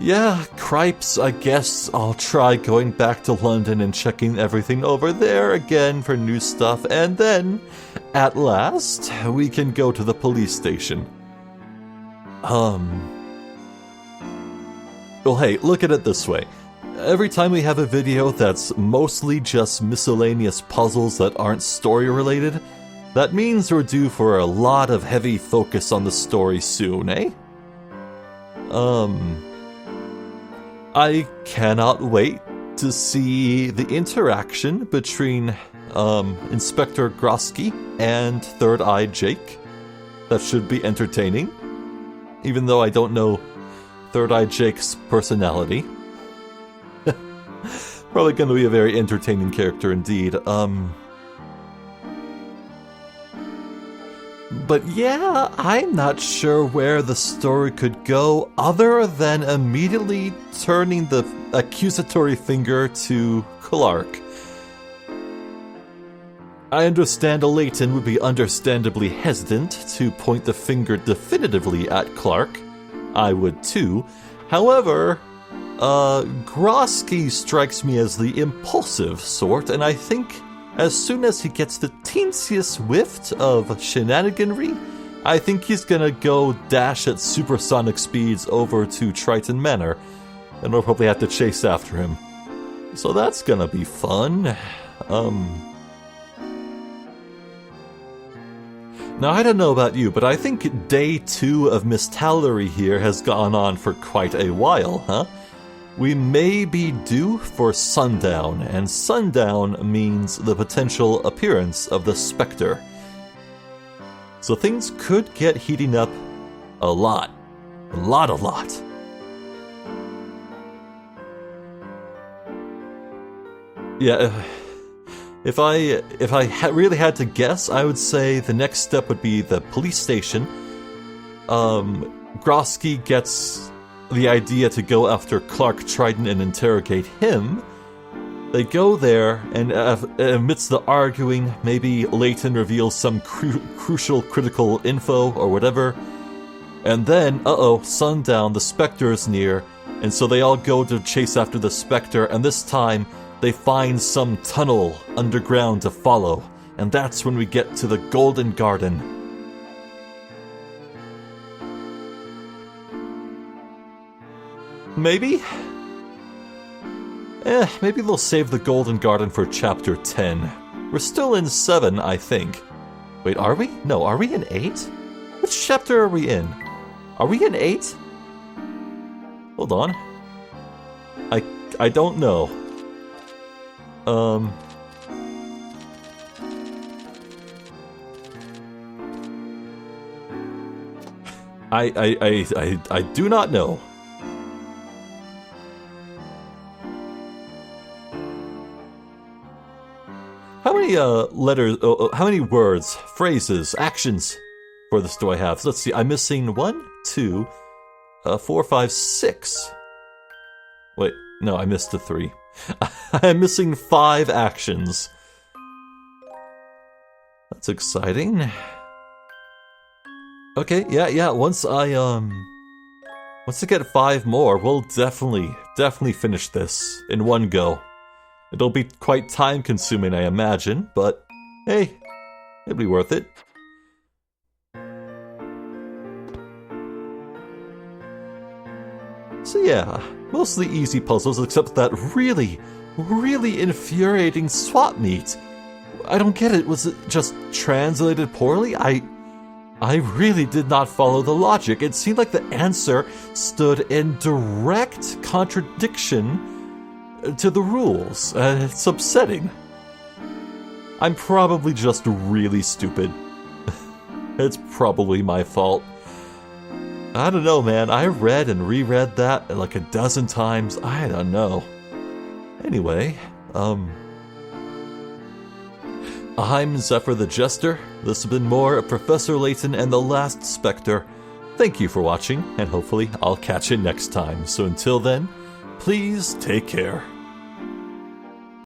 yeah, cripes, I guess I'll try going back to London and checking everything over there again for new stuff, and then, at last, we can go to the police station. Well, hey, look at it this way. Every time we have a video that's mostly just miscellaneous puzzles that aren't story-related, that means we're due for a lot of heavy focus on the story soon, eh? I cannot wait to see the interaction between, Inspector Grosky and Third Eye Jake. That should be entertaining. Even though I don't know Third Eye Jake's personality. Probably going to be a very entertaining character indeed. But yeah, I'm not sure where the story could go other than immediately turning the accusatory finger to Clark. I understand Layton would be understandably hesitant to point the finger definitively at Clark. I would too. However, Grosky strikes me as the impulsive sort, and I think as soon as he gets the teensiest whiff of shenaniganry, I think he's gonna go dash at supersonic speeds over to Triton Manor, and we'll probably have to chase after him. So that's gonna be fun. Now, I don't know about you, but I think day 2 of Miss Tallery here has gone on for quite a while, huh? We may be due for sundown, and sundown means the potential appearance of the Specter. So things could get heating up a lot. A lot. Yeah, if I really had to guess, I would say the next step would be the police station. Grosky gets the idea to go after Clark Triton and interrogate him. They go there, and amidst the arguing, maybe Layton reveals some crucial critical info or whatever. And then, sundown, the Specter is near, and so they all go to chase after the Specter, and this time they find some tunnel underground to follow, and that's when we get to the Golden Garden. Maybe? Maybe they'll save the Golden Garden for Chapter 10. We're still in 7, I think. Wait, are we? No, are we in 8? Which chapter are we in? Are we in 8? Hold on. I don't know. I do not know. How many letters, how many words, phrases, actions for this do I have? So let's see, I'm missing 1, 2, 4, 5, 6. Wait, no, I missed a 3. I'm missing 5 actions. That's exciting. Okay, yeah, once I get 5 more, we'll definitely finish this in one go. It'll be quite time-consuming, I imagine, but hey, it'd be worth it. So yeah, mostly easy puzzles except that really infuriating swap meet. I don't get it, was it just translated poorly? I really did not follow the logic. It seemed like the answer stood in direct contradiction to the rules. It's upsetting. I'm probably just really stupid. It's probably my fault. I don't know, man. I read and reread that like a dozen times. I don't know. Anyway, I'm Zephyr the Jester. This has been more of Professor Layton and the Last Specter. Thank you for watching, and hopefully I'll catch you next time. So until then, please take care.